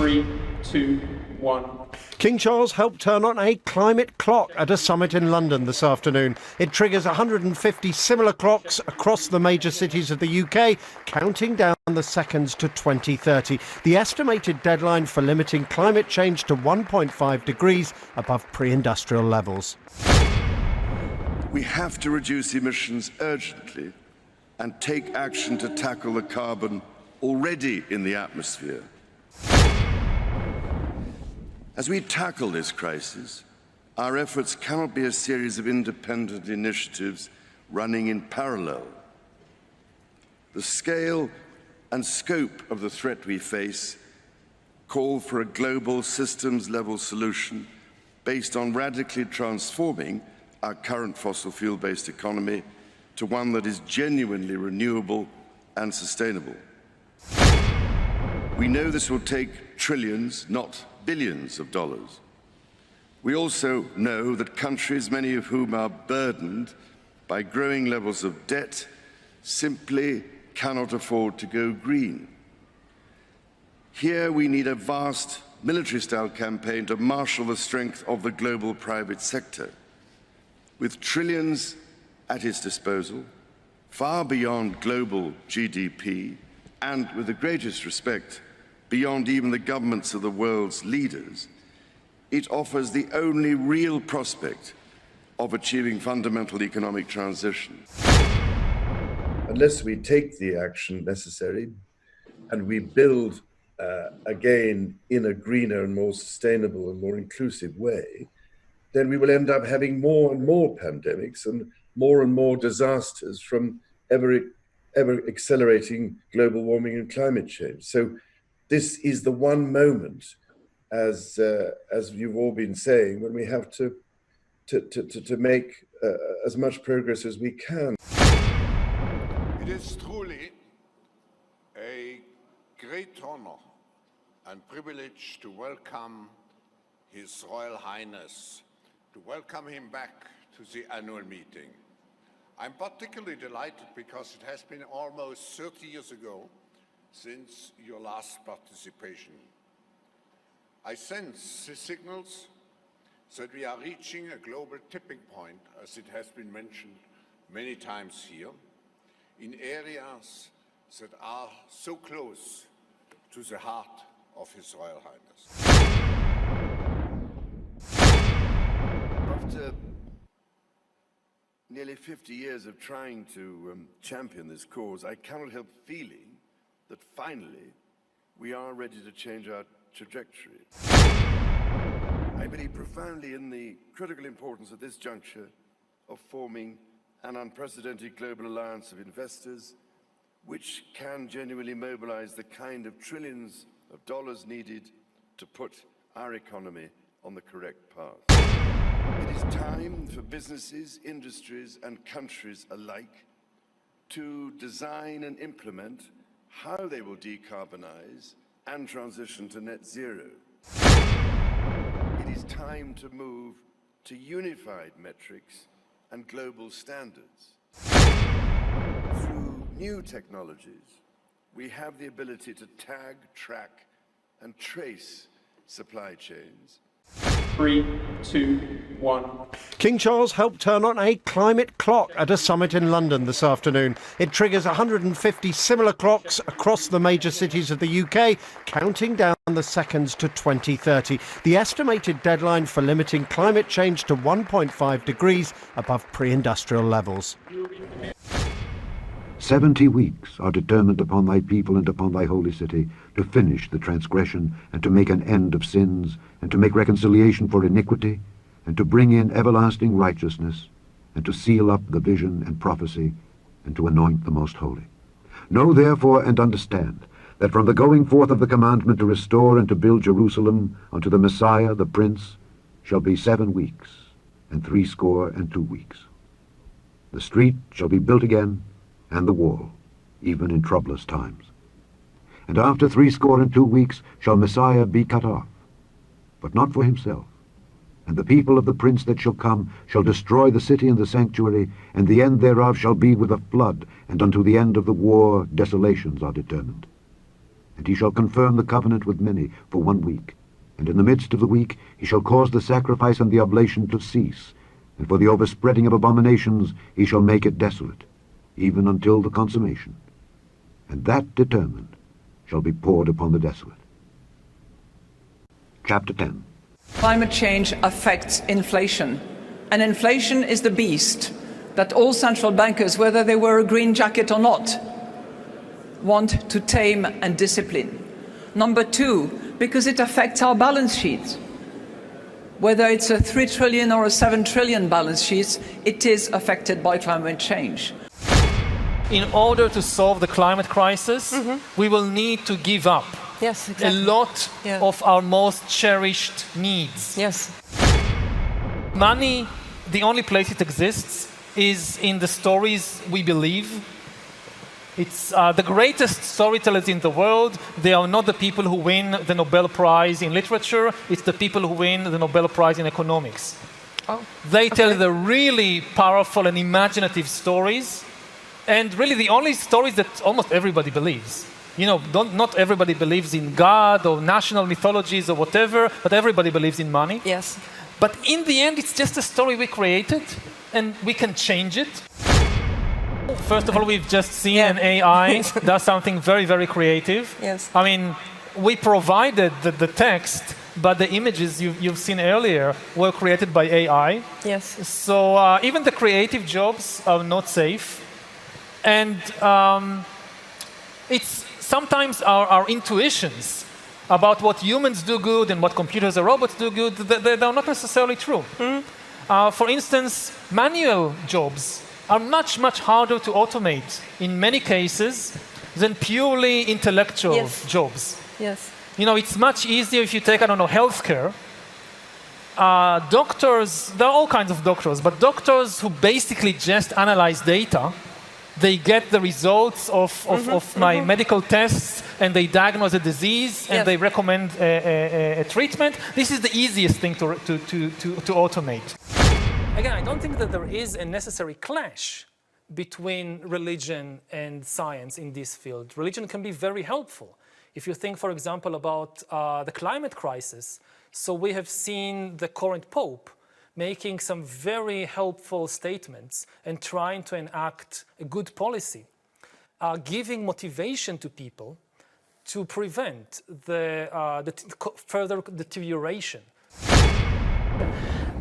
3, 2, 1. King Charles helped turn on a climate clock at a summit in London this afternoon. It triggers 150 similar clocks across the major cities of the UK, counting down the seconds to 2030. The estimated deadline for limiting climate change to 1.5 degrees above pre-industrial levels. We have to reduce emissions urgently and take action to tackle the carbon already in the atmosphere. As we tackle this crisis, our efforts cannot be a series of independent initiatives running in parallel. The scale and scope of the threat we face call for a global systems-level solution based on radically transforming our current fossil fuel-based economy to one that is genuinely renewable and sustainable. We know this will take trillions, not billions of dollars. We also know that countries, many of whom are burdened by growing levels of debt, simply cannot afford to go green. Here we need a vast military-style campaign to marshal the strength of the global private sector. With trillions at its disposal, far beyond global GDP, and with the greatest respect, beyond even the governments of the world's leaders, it offers the only real prospect of achieving fundamental economic transition. Unless we take the action necessary and we build again in a greener and more sustainable and more inclusive way, then we will end up having more and more pandemics and more disasters from ever accelerating global warming and climate change. So this is the one moment, as you've all been saying, when we have to make as much progress as we can. It is truly a great honor and privilege to welcome His Royal Highness, to welcome him back to the annual meeting. I'm particularly delighted because it has been almost 30 years ago since your last participation. I sense the signals that we are reaching a global tipping point, as it has been mentioned many times here, in areas that are so close to the heart of His Royal Highness. After nearly 50 years of trying to champion this cause, I cannot help feeling that finally we are ready to change our trajectory. I believe profoundly in the critical importance at this juncture of forming an unprecedented global alliance of investors which can genuinely mobilize the kind of trillions of dollars needed to put our economy on the correct path. It is time for businesses, industries, and countries alike to design and implement how they will decarbonize and transition to net zero. It is time to move to unified metrics and global standards. Through new technologies, we have the ability to tag, track, and trace supply chains. 3, 2, 1. King Charles helped turn on a climate clock at a summit in London this afternoon. It triggers 150 similar clocks across the major cities of the UK, counting down the seconds to 2030. The estimated deadline for limiting climate change to 1.5 degrees above pre-industrial levels. 70 weeks are determined upon thy people and upon thy holy city to finish the transgression and to make an end of sins and to make reconciliation for iniquity and to bring in everlasting righteousness and to seal up the vision and prophecy and to anoint the most holy. Know therefore and understand that from the going forth of the commandment to restore and to build Jerusalem unto the Messiah the Prince shall be 7 weeks and 62 weeks. The street shall be built again, and the wall, even in troublous times. And after 62 weeks shall Messiah be cut off, but not for himself. And the people of the prince that shall come shall destroy the city and the sanctuary, and the end thereof shall be with a flood, and unto the end of the war desolations are determined. And he shall confirm the covenant with many for 1 week. And in the midst of the week he shall cause the sacrifice and the oblation to cease, and for the overspreading of abominations he shall make it desolate, even until the consummation. And that determined shall be poured upon the desolate. Chapter 10. Climate change affects inflation, and inflation is the beast that all central bankers, whether they wear a green jacket or not, want to tame and discipline. Number two, because it affects our balance sheet. Whether it's a 3 trillion or a 7 trillion balance sheet, it is affected by climate change. In order to solve the climate crisis, we will need to give up Yes, exactly. a lot of our most cherished needs. Yes. Money, the only place it exists is in the stories we believe. It's the greatest storytellers in the world. They are not the people who win the Nobel Prize in literature. It's the people who win the Nobel Prize in economics. Oh, They tell the really powerful and imaginative stories, and really the only stories that almost everybody believes. You know, not everybody believes in God or national mythologies or whatever, but everybody believes in money. yes. But in the end, it's just a story we created, and we can change it. First of all, we've just seen an AI does something very, very creative. Yes. I mean, we provided the text, but the images you've seen earlier were created by AI. Yes. So even the creative jobs are not safe. And it's sometimes our intuitions about what humans do good and what computers or robots do good, they're not necessarily true. For instance, manual jobs are much, much harder to automate in many cases than purely intellectual jobs. Yes. You know, it's much easier if you take, I don't know, healthcare. Doctors, there are all kinds of doctors, but doctors who basically just analyze data, they get the results of my medical tests, and they diagnose a disease, and they recommend a treatment. This is the easiest thing to automate. Again, I don't think that there is a necessary clash between religion and science in this field. Religion can be very helpful. If you think, for example, about the climate crisis, so we have seen the current Pope making some very helpful statements and trying to enact a good policy, giving motivation to people to prevent the further deterioration.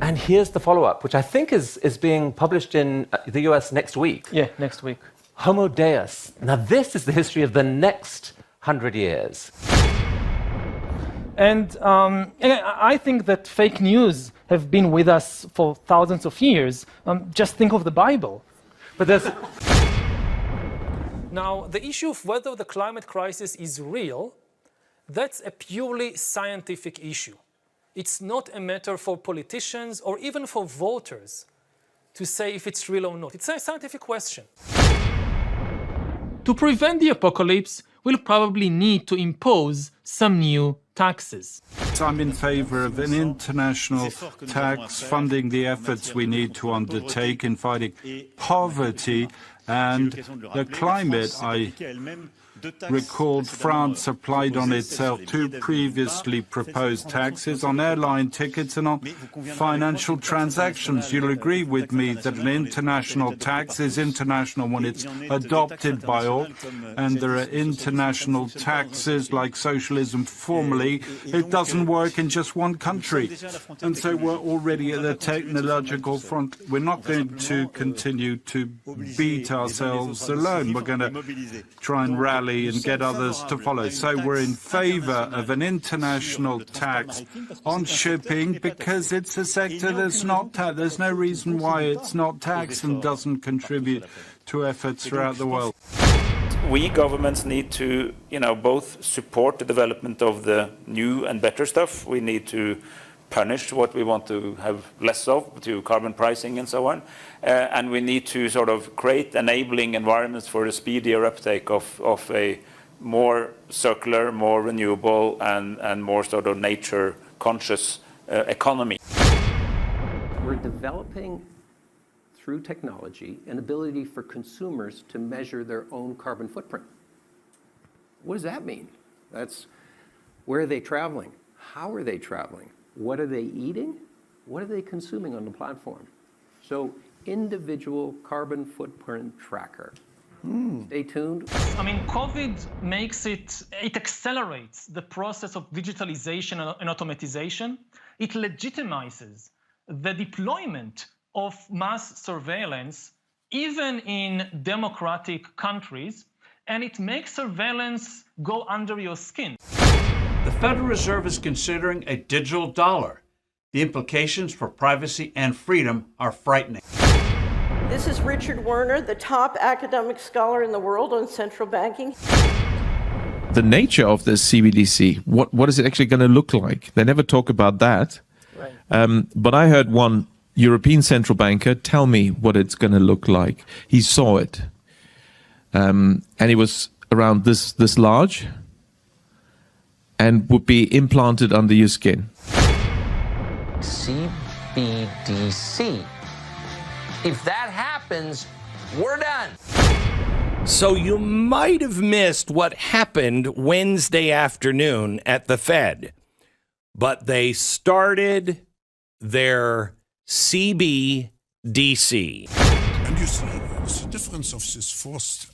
And here's the follow-up, which I think is being published in the US next week. Yeah, next week. Homo Deus. Now this is the history of the next 100 years. And I think that fake news have been with us for thousands of years. Just think of the Bible. But there's... Now, the issue of whether the climate crisis is real, that's a purely scientific issue. It's not a matter for politicians or even for voters to say if it's real or not. It's a scientific question. To prevent the apocalypse, we'll probably need to impose some new taxes. I'm in favor of an international tax funding the efforts we need to undertake in fighting poverty and the climate. I recalled France applied on itself 2 previously proposed taxes on airline tickets and on financial transactions. You'll agree with me that an international tax is international when it's adopted by all, and there are international taxes like socialism formally. It doesn't work in just one country. And so we're already at the technological front. We're not going to continue to beat ourselves alone. We're going to try and rally and get others to follow. So we're in favor of an international tax on shipping because it's a sector that's not taxed. There's no reason why it's not taxed and doesn't contribute to efforts throughout the world. We governments need to, both support the development of the new and better stuff. We need to punish what we want to have less of, to carbon pricing and so on. And we need to sort of create enabling environments for a speedier uptake of a more circular, more renewable, and more sort of nature-conscious economy. We're developing, through technology, an ability for consumers to measure their own carbon footprint. What does that mean? That's where are they traveling? How are they traveling? What are they eating? What are they consuming on the platform? So individual carbon footprint tracker. Stay tuned. I mean, COVID makes it accelerates the process of digitalization and automatization. It legitimizes the deployment of mass surveillance, even in democratic countries, and it makes surveillance go under your skin. The Federal Reserve is considering a digital dollar. The implications for privacy and freedom are frightening. This is Richard Werner, the top academic scholar in the world on central banking. The nature of this CBDC, what is it actually going to look like? They never talk about that. Right. But I heard one European central banker tell me what it's going to look like. He saw it. And it was around this large and would be implanted under your skin. CBDC. If that happens, we're done. So you might have missed what happened Wednesday afternoon at the Fed, but they started their CBDC. And you see, the difference of this fourth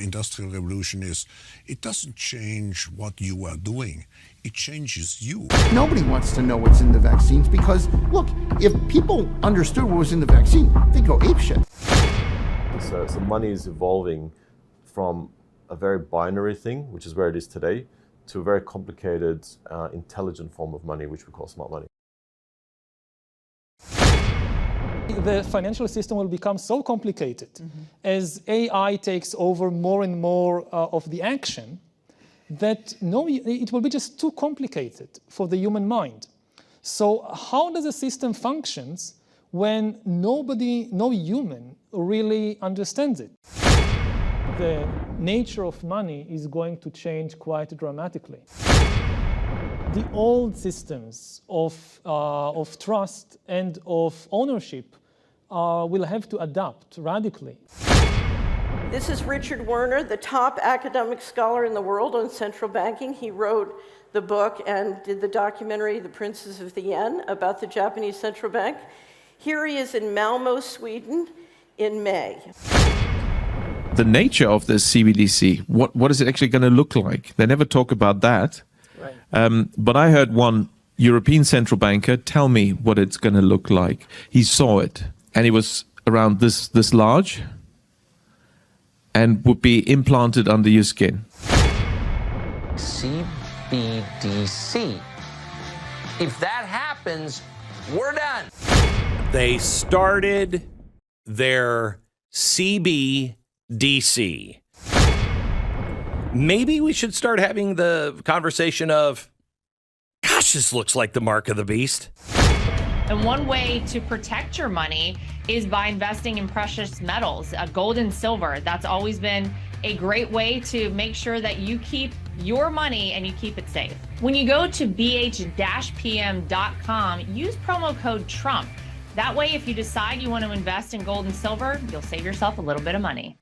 industrial revolution is it doesn't change what you are doing. It changes you. Nobody wants to know what's in the vaccines because, look, if people understood what was in the vaccine, they'd go apeshit. So money is evolving from a very binary thing, which is where it is today, to a very complicated, intelligent form of money, which we call smart money. The financial system will become so complicated as AI takes over more and more of the action that it will be just too complicated for the human mind. So how does a system functions when no human really understands it? The nature of money is going to change quite dramatically. The old systems of trust and of ownership will have to adapt radically. This is Richard Werner, the top academic scholar in the world on central banking. He wrote the book and did the documentary, The Princes of the Yen, about the Japanese central bank. Here he is in Malmö, Sweden, in May. The nature of this CBDC, what is it actually going to look like? They never talk about that. Right. But I heard one European central banker tell me what it's going to look like. He saw it, and it was around this large and would be implanted under your skin. CBDC. If that happens, we're done. They started their CBDC. Maybe we should start having the conversation of, gosh, this looks like the mark of the beast. And one way to protect your money is by investing in precious metals, gold and silver. That's always been a great way to make sure that you keep your money and you keep it safe. When you go to bh-pm.com, use promo code TRUMP. That way, if you decide you want to invest in gold and silver, you'll save yourself a little bit of money.